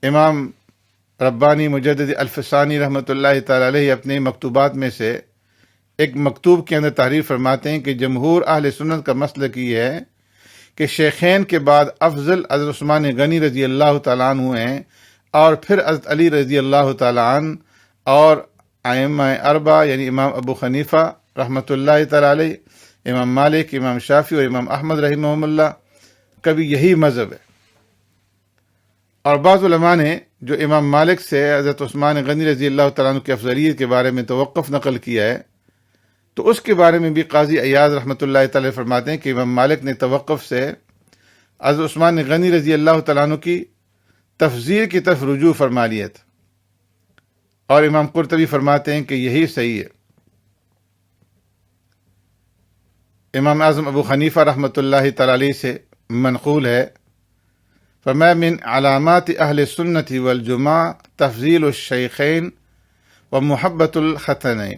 امام ربانی مجدد الفسانی رحمۃ اللہ تعالی علیہ اپنے مکتوبات میں سے ایک مکتوب کے اندر تحریر فرماتے ہیں کہ جمہور اہل سنت کا مسلک یہ ہے کہ شیخین کے بعد افضل حضرت عثمان غنی رضی اللہ تعالیٰ عنہ ہیں، اور پھر حضرت علی رضی اللہ تعالیٰ عنہ، اور ائمہ اربعہ یعنی امام ابو حنیفہ رحمۃ اللہ تعالی علیہ، امام مالک، امام شافعی اور امام احمد رحمہم اللہ کا بھی یہی مذہب ہے۔ اور بعض علماء نے جو امام مالک سے حضرت عثمان غنی رضی اللہ تعالیٰ عنہ کی افضلیت کے بارے میں توقف نقل کیا ہے، تو اس کے بارے میں بھی قاضی ایاز رحمۃ اللہ تعالی فرماتے ہیں کہ امام مالک نے توقف سے حضرت عثمان غنی رضی اللہ تعالیٰ عنہ کی تفضیل کی طرف رجوع فرما لیا تھا، اور امام قرطبی فرماتے ہیں کہ یہی صحیح ہے۔ امام اعظم ابو حنیفہ رحمۃ اللہ تعالی علیہ سے منقول ہے، فرمایا من علامات اہل سنت والجماع تفضیل الشیخین و محبت الختنین۔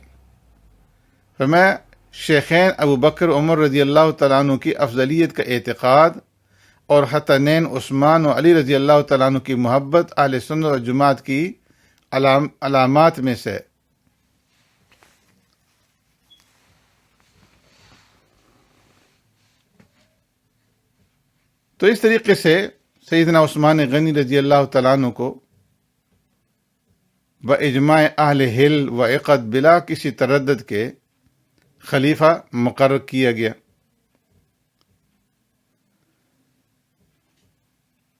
فرمایا شیخین ابو بکر عمر رضی اللہ تعالیٰ عنہ کی افضلیت کا اعتقاد اور ختنین عثمان و علی رضی اللہ تعالیٰ عنہ کی محبت اہل سنت و جماعت کی علامات میں سے۔ تو اس طریقے سے سیدنا عثمان غنی رضی اللہ تعالیٰ عنہ کو باجماع اہل حل و عقد بلا کسی تردد کے خلیفہ مقرر کیا گیا۔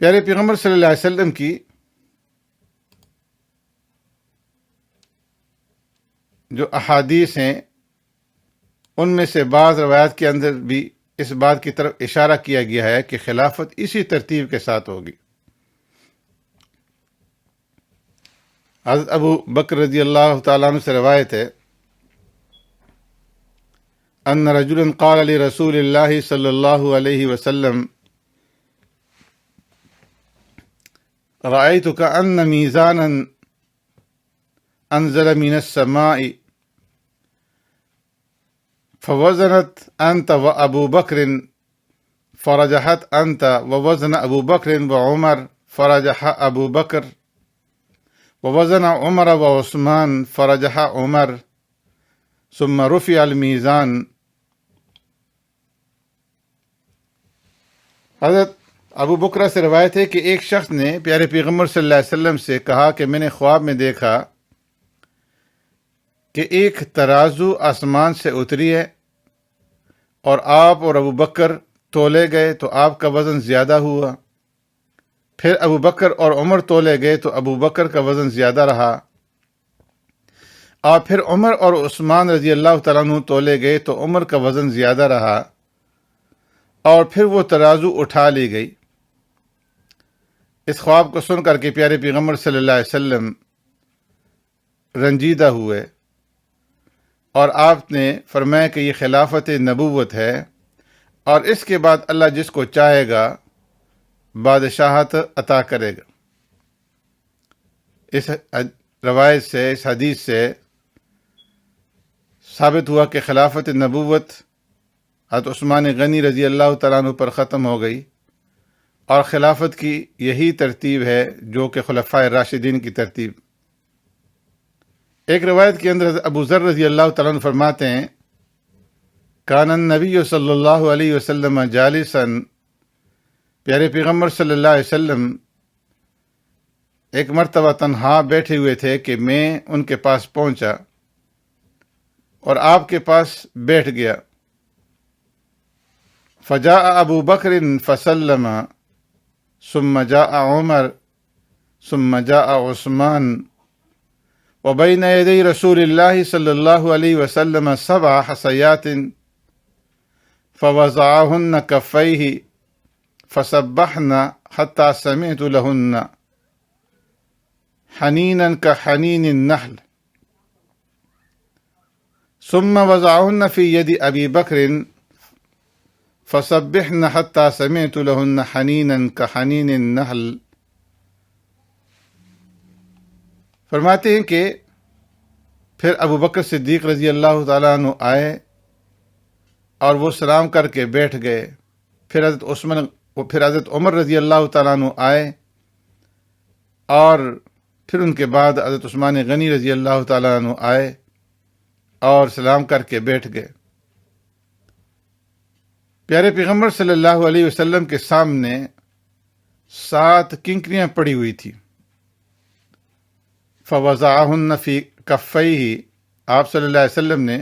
پیارے پیغمبر صلی اللہ علیہ وسلم کی جو احادیث ہیں ان میں سے بعض روایات کے اندر بھی اس بات کی طرف اشارہ کیا گیا ہے کہ خلافت اسی ترتیب کے ساتھ ہوگی۔ حضرت ابو بکر رضی اللہ تعالیٰ عنہ سے روایت ہے ان رجلا قال لرسول اللہ صلی اللہ علیہ وسلم رأيت كأن ميزانا أنزل من السماء فوزنت أنت وأبو بكر فرجحت أنت ووزن أبو بكر وعمر فرجح أبو بكر ووزن عمر وعثمان فرجح عمر ثم رفع الميزان۔ حضرت ابو بکرہ سے روایت ہے کہ ایک شخص نے پیارے پیغمبر صلی اللہ علیہ وسلم سے کہا کہ میں نے خواب میں دیکھا کہ ایک ترازو آسمان سے اتری ہے، اور آپ اور ابو بکر تولے گئے تو آپ کا وزن زیادہ ہوا، پھر ابو بکر اور عمر تولے گئے تو ابو بکر کا وزن زیادہ رہا، اور پھر عمر اور عثمان رضی اللہ تعالیٰ عنہ تولے گئے تو عمر کا وزن زیادہ رہا، اور پھر وہ ترازو اٹھا لی گئی۔ اس خواب کو سن کر کے پیارے پیغمبر صلی اللہ علیہ وسلم رنجیدہ ہوئے، اور آپ نے فرمایا کہ یہ خلافت نبوت ہے، اور اس کے بعد اللہ جس کو چاہے گا بادشاہت عطا کرے گا۔ اس روایت سے، اس حدیث سے ثابت ہوا کہ خلافت نبوت حضرت عثمان غنی رضی اللہ تعالیٰ عنہ پر ختم ہو گئی، اور خلافت کی یہی ترتیب ہے جو کہ خلفائے راشدین کی ترتیب۔ ایک روایت کے اندر حضرت ابو ذر رضی اللہ تعالیٰ عنہ فرماتے ہیں، کان النبی صلی اللہ علیہ وسلم جالسا، پیارے پیغمبر صلی اللہ علیہ وسلم ایک مرتبہ تنہا بیٹھے ہوئے تھے کہ میں ان کے پاس پہنچا اور آپ کے پاس بیٹھ گیا۔ فجاء ابو بکر فسلم ثم جاء عمر ثم جاء عثمان وبين يدي رسول الله صلى الله عليه وسلم 7 حصيات فوضعهن كفيه فسبحن حتى سمعت لهن حنينا كحنين النحل، ثم وضعهن في يد أبي بكر فسبحن حتى سمعت لهن حنينا كحنين النحل۔ فرماتے ہیں کہ پھر ابو بکر صدیق رضی اللہ تعالیٰ عنہ آئے اور وہ سلام کر کے بیٹھ گئے۔ پھر حضرت عمر رضی اللہ تعالیٰ عنہ آئے، اور پھر ان کے بعد حضرت عثمان غنی رضی اللہ تعالیٰ عنہ آئے اور سلام کر کے بیٹھ گئے۔ پیارے پیغمبر صلی اللہ علیہ وسلم کے سامنے 7 کنکریاں پڑی ہوئی تھی۔ فوضعہن فی کفیہ، آپ صلی اللہ علیہ وسلم نے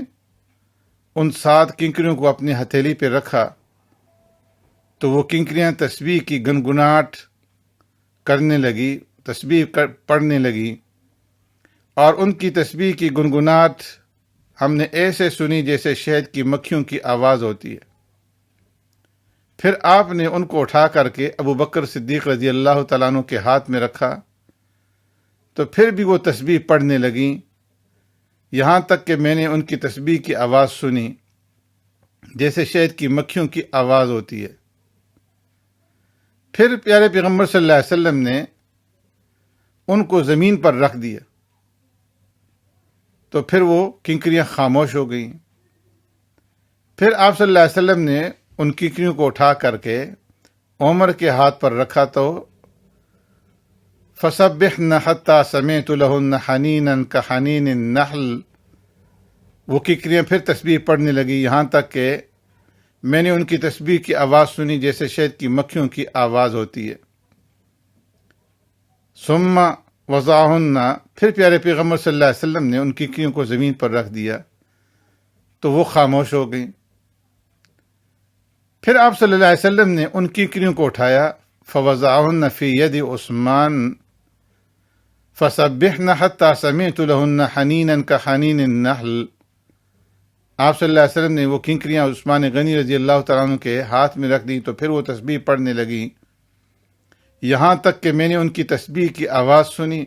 ان 7 کنکریوں کو اپنی ہتھیلی پہ رکھا تو وہ کنکریاں تسبیح کی گنگناہٹ کرنے لگی، تسبیح پڑھنے لگی، اور ان کی تسبیح کی گنگناہٹ ہم نے ایسے سنی جیسے شہد کی مکھیوں کی آواز ہوتی ہے۔ پھر آپ نے ان کو اٹھا کر کے ابو بکر صدیق رضی اللہ تعالیٰ عنہ کے ہاتھ میں رکھا تو پھر بھی وہ تسبیح پڑھنے لگیں، یہاں تک کہ میں نے ان کی تسبیح کی آواز سنی جیسے شہد کی مکھیوں کی آواز ہوتی ہے۔ پھر پیارے پیغمبر صلی اللہ علیہ وسلم نے ان کو زمین پر رکھ دیا تو پھر وہ کنکریاں خاموش ہو گئیں۔ پھر آپ صلی اللہ علیہ وسلم نے ان کنکریوں کو اٹھا کر کے عمر کے ہاتھ پر رکھا تو فسبحن حتی سمعت لہن حنینا کحنین النحل، وہ کنکریاں پھر تسبیح پڑھنے لگی یہاں تک کہ میں نے ان کی تسبیح کی آواز سنی جیسے شہد کی مکھیوں کی آواز ہوتی ہے۔ ثم وضعہن، پھر پیارے پیغمبر صلی اللہ علیہ وسلم نے ان کنکریوں کو زمین پر رکھ دیا تو وہ خاموش ہو گئیں۔ پھر آپ صلی اللہ علیہ وسلم نے ان کنکریوں کو اٹھایا، فوضعہن فی ید عثمان فسبحن حتی سمعت لہن حنینا کحنین النحل، آپ صلی اللہ علیہ وسلم نے وہ کنکریاں عثمان غنی رضی اللہ تعالیٰ عنہ کے ہاتھ میں رکھ دیں تو پھر وہ تسبیح پڑھنے لگیں یہاں تک کہ میں نے ان کی تسبیح کی آواز سنی۔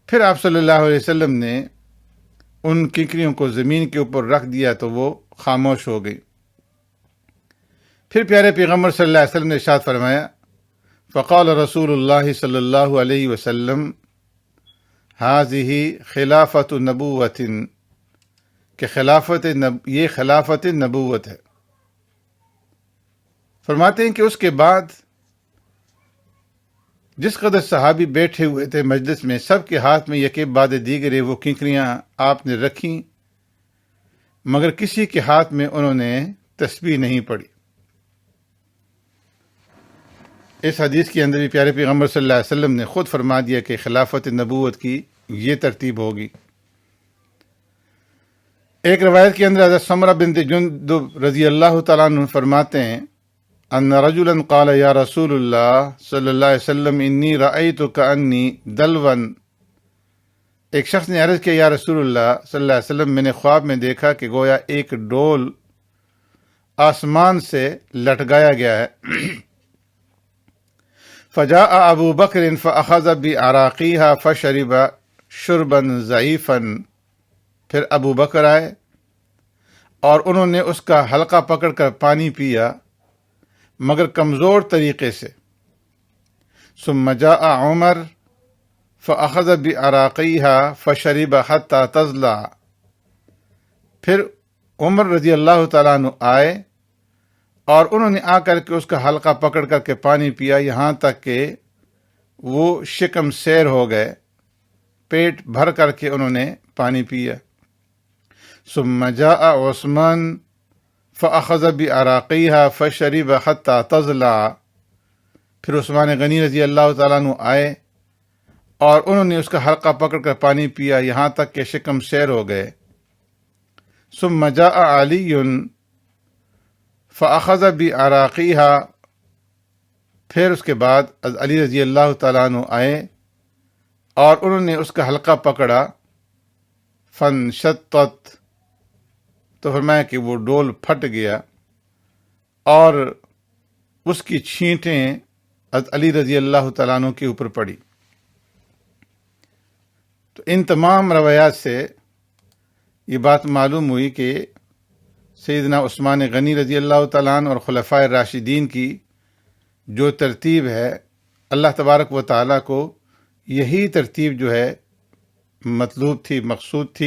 پھر آپ صلی اللہ علیہ وسلم نے ان کنکریوں کو زمین کے اوپر رکھ دیا تو وہ خاموش ہو گئی۔ پھر پیارے پیغمبر صلی اللہ علیہ وسلم نے ارشاد فرمایا، فقال رسول اللہ صلی اللہ علیہ وسلم ھذہ خلافت نبوت، کہ یہ خلافت نبوت ہے۔ فرماتے ہیں کہ اس کے بعد جس قدر صحابی بیٹھے ہوئے تھے مجلس میں، سب کے ہاتھ میں یکے بعد دیگرے وہ کنکریاں آپ نے رکھیں، مگر کسی کے ہاتھ میں انہوں نے تسبیح نہیں پڑھی۔ اس حدیث کے اندر بھی پیارے پیغمبر صلی اللہ علیہ وسلم نے خود فرما دیا کہ خلافت نبوت کی یہ ترتیب ہوگی۔ ایک روایت کے اندر حضرت سمرہ بنت جندب رضی اللہ تعالیٰ عنہ فرماتے ہیں، ان رجلا قال یا رسول اللہ صلی اللہ علیہ وسلم انی رأیت کأنی دلوا، ایک شخص نے عرض کیا، یا رسول اللہ صلی اللہ علیہ وسلم میں نے خواب میں دیکھا کہ گویا ایک ڈول آسمان سے لٹکایا گیا ہے۔ فجاء ابو بکر فاخذ بعراقیها فشرب شربا ضعیفا، پھر ابو بکر آئے اور انہوں نے اس کا حلقہ پکڑ کر پانی پیا مگر کمزور طریقے سے. ثم جاء عمر فأخذ بعراقیها فشرب حتى تضلع. پھر عمر رضی اللہ تعالیٰ عنہ آئے اور انہوں نے آ کر کے اس کا حلقہ پکڑ کر کے پانی پیا یہاں تک کہ وہ شکم سیر ہو گئے، پیٹ بھر کر کے انہوں نے پانی پیا. ثم جاء عثمان فأخذ بعراقیها فشرب حتى تضلع. پھر عثمان غنی رضی اللہ تعالیٰ عنہ آئے اور انہوں نے اس کا حلقہ پکڑ کر پانی پیا یہاں تک کہ شکم سیر ہو گئے. ثم جاء علی فأخذ بعراقیها. پھر اس کے بعد علی رضی اللہ تعالیٰ عنہ آئے اور انہوں نے اس کا حلقہ پکڑا. فانشطت، تو فرمایا کہ وہ ڈول پھٹ گیا اور اس کی چھینٹیں علی رضی اللہ تعالیٰ عنہ کے اوپر پڑی. تو ان تمام روایات سے یہ بات معلوم ہوئی کہ سیدنا عثمان غنی رضی اللہ تعالیٰ عنہ اور خلفائے راشدین کی جو ترتیب ہے، اللہ تبارک و تعالیٰ کو یہی ترتیب جو ہے مطلوب تھی، مقصود تھی.